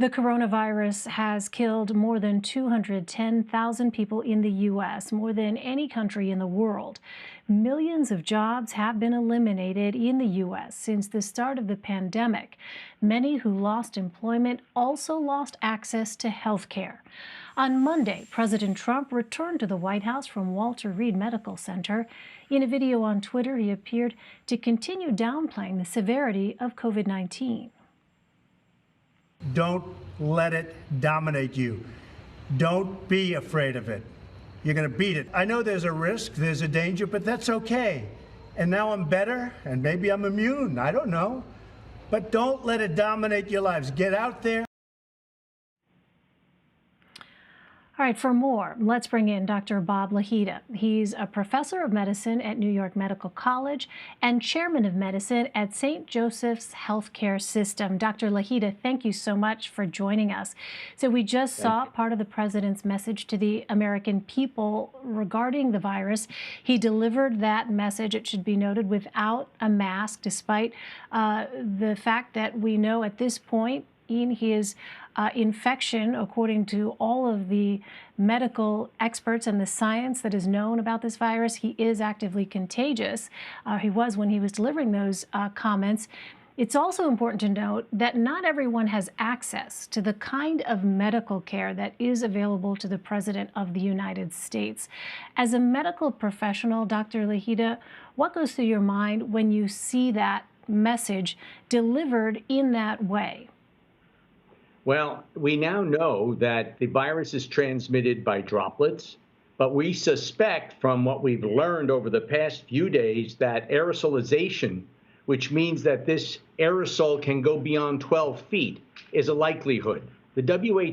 The coronavirus has killed more than 210,000 people in the U.S., more than any country in the world. Millions of jobs have been eliminated in the U.S. since the start of the pandemic. Many who lost employment also lost access to health care. On Monday, President Trump returned to the White House from Walter Reed Medical Center. In a video on Twitter, he appeared to continue downplaying the severity of COVID-19. Don't let it dominate you. Don't be afraid of it. You're going to beat it. I know there's a risk, there's a danger, but that's okay. And now I'm better, and maybe I'm immune. I don't know. But don't let it dominate your lives. Get out there. All right, for more, let's bring in Dr. Bob Lahita. He's a professor of medicine at New York Medical College and chairman of medicine at St. Joseph's Healthcare System. Dr. Lahita, thank you so much for joining us. So we just saw part of the president's message to the American people regarding the virus. He delivered that message, it should be noted, without a mask, despite the fact that we know at this point in his infection, according to all of the medical experts and the science that is known about this virus, he is actively contagious. He was when he was delivering those comments. It's also important to note that not everyone has access to the kind of medical care that is available to the President of the United States. As a medical professional, Dr. Lahita, what goes through your mind when you see that message delivered in that way? Well, we now know that the virus is transmitted by droplets, but we suspect from what we've learned over the past few days that aerosolization, which means that this aerosol can go beyond 12 feet, is a likelihood. The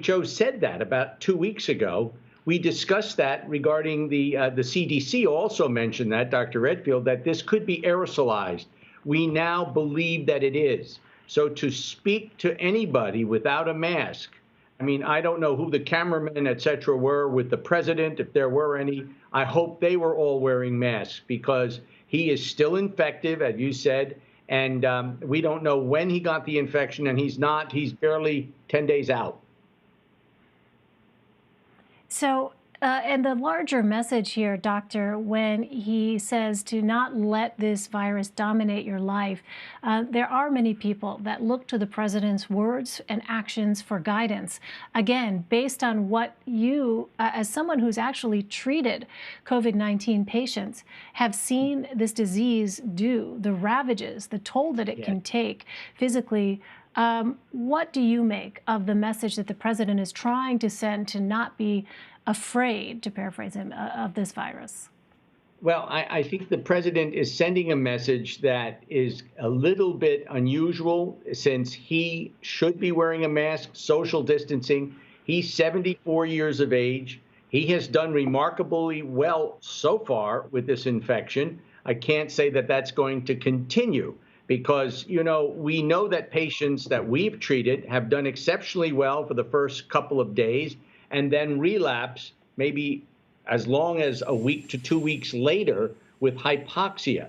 WHO said that about 2 weeks ago. We discussed that regarding the CDC also mentioned that, Dr. Redfield, that this could be aerosolized. We now believe that it is. So to speak to anybody without a mask, I mean, I don't know who the cameramen, et cetera, were with the president, if there were any. I hope they were all wearing masks because he is still infective, as you said, and we don't know when he got the infection, and he's barely 10 days out. So, and the larger message here, Doctor, when he says to not let this virus dominate your life, there are many people that look to the president's words and actions for guidance. Again, based on what you, as someone who's actually treated COVID-19 patients, have seen this disease do, the ravages, the toll that it can take physically. What do you make of the message that the president is trying to send to not be afraid, to paraphrase him, of this virus? Well, I think the president is sending a message that is a little bit unusual since he should be wearing a mask, social distancing. He's 74 years of age. He has done remarkably well so far with this infection. I can't say that that's going to continue because, you know, we know that patients that we've treated have done exceptionally well for the first couple of days and then relapse maybe as long as a week to 2 weeks later with hypoxia.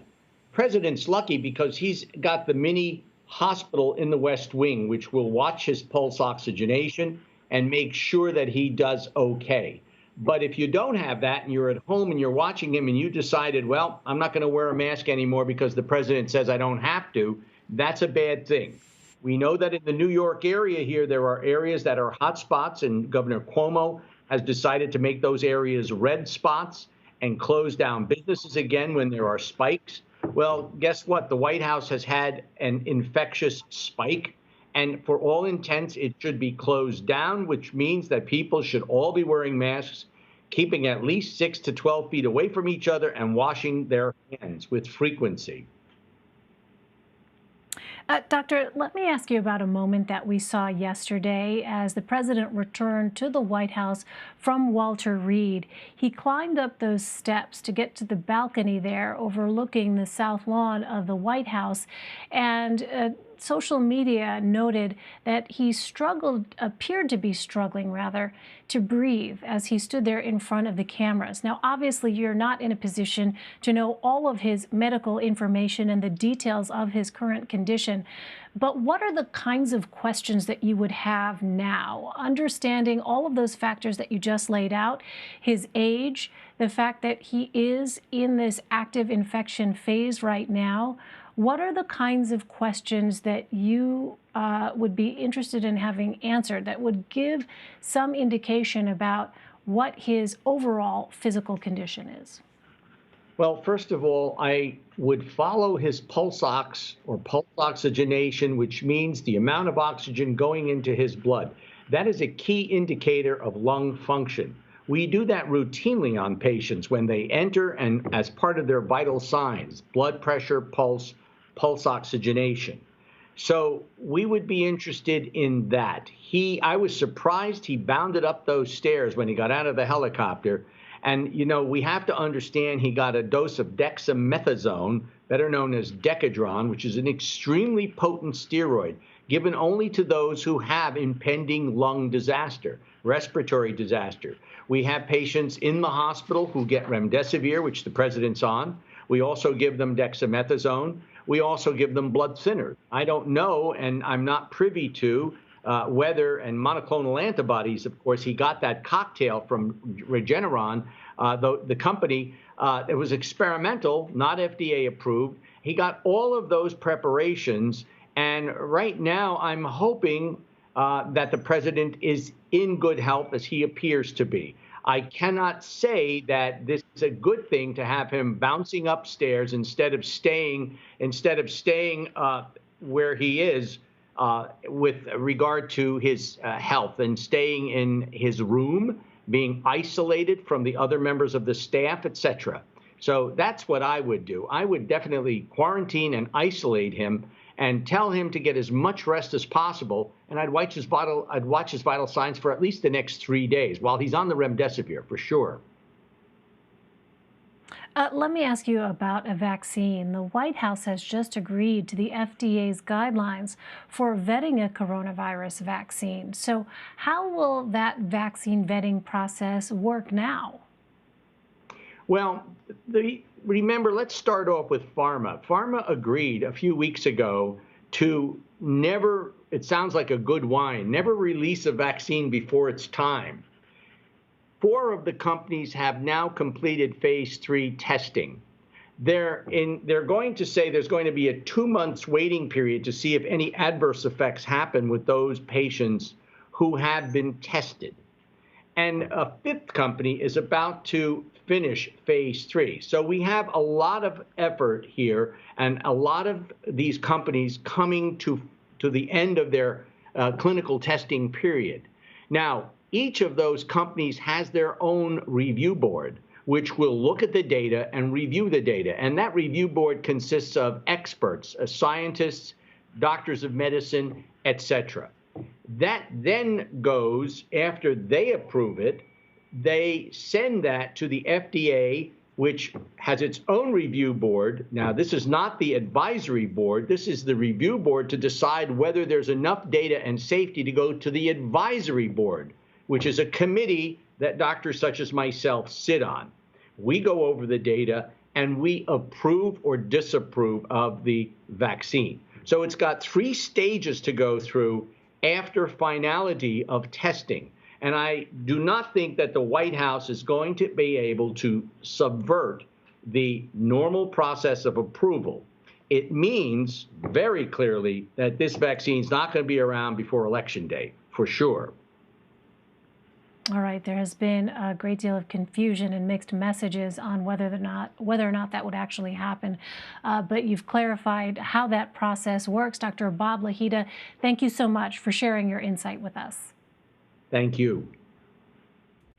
President's lucky because he's got the mini hospital in the West Wing, which will watch his pulse oxygenation and make sure that he does okay. But if you don't have that and you're at home and you're watching him and you decided, well, I'm not going to wear a mask anymore because the president says I don't have to, that's a bad thing. We know that in the New York area here, there are areas that are hot spots, and Governor Cuomo has decided to make those areas red spots and close down businesses again when there are spikes. Well, guess what? The White House has had an infectious spike, and for all intents, it should be closed down, which means that people should all be wearing masks, keeping at least 6 to 12 feet away from each other, and washing their hands with frequency. Doctor, let me ask you about a moment that we saw yesterday as the president returned to the White House from Walter Reed. He climbed up those steps to get to the balcony there overlooking the south lawn of the White House and social media noted that he appeared to be struggling rather, to breathe as he stood there in front of the cameras. Now, obviously, you're not in a position to know all of his medical information and the details of his current condition. But what are the kinds of questions that you would have now, understanding all of those factors that you just laid out, his age, the fact that he is in this active infection phase right now? What are the kinds of questions that you would be interested in having answered that would give some indication about what his overall physical condition is? Well, first of all, I would follow his pulse ox or pulse oxygenation, which means the amount of oxygen going into his blood. That is a key indicator of lung function. We do that routinely on patients when they enter and as part of their vital signs, blood pressure, pulse oxygenation. So we would be interested in that. I was surprised he bounded up those stairs when he got out of the helicopter. And, you know, we have to understand he got a dose of dexamethasone, better known as Decadron, which is an extremely potent steroid given only to those who have impending lung disaster, respiratory disaster. We have patients in the hospital who get remdesivir, which the president's on. We also give them dexamethasone. We also give them blood thinners. I don't know, and I'm not privy to whether, and monoclonal antibodies, of course, he got that cocktail from Regeneron, the company. It was experimental, not FDA approved. He got all of those preparations, and right now I'm hoping that the president is in good health, as he appears to be. I cannot say that this is a good thing to have him bouncing upstairs instead of staying where he is with regard to his health and staying in his room, being isolated from the other members of the staff, etc. So that's what I would do. I would definitely quarantine and isolate him and tell him to get as much rest as possible. And I'd watch his vital signs for at least the next 3 days while he's on the remdesivir, for sure. Let me ask you about a vaccine. The White House has just agreed to the FDA's guidelines for vetting a coronavirus vaccine. So how will that vaccine vetting process work now? Well, remember, let's start off with pharma. Pharma agreed a few weeks ago to never, it sounds like a good wine, never release a vaccine before its time. 4 of the companies have now completed phase 3 testing. They're going to say there's going to be a 2 months waiting period to see if any adverse effects happen with those patients who have been tested. And a 5th company is about to finish phase 3. So we have a lot of effort here and a lot of these companies coming to the end of their clinical testing period. Now, each of those companies has their own review board, which will look at the data and review the data. And that review board consists of experts, scientists, doctors of medicine, etc. That then goes, after they approve it, they send that to the FDA, which has its own review board. Now, this is not the advisory board. This is the review board to decide whether there's enough data and safety to go to the advisory board, which is a committee that doctors such as myself sit on. We go over the data and we approve or disapprove of the vaccine. So it's got 3 stages to go through after finality of testing. And I do not think that the White House is going to be able to subvert the normal process of approval. It means very clearly that this vaccine is not going to be around before Election Day, for sure. All right, there has been a great deal of confusion and mixed messages on whether or not that would actually happen. But you've clarified how that process works. Dr. Bob Lahita, thank you so much for sharing your insight with us. Thank you.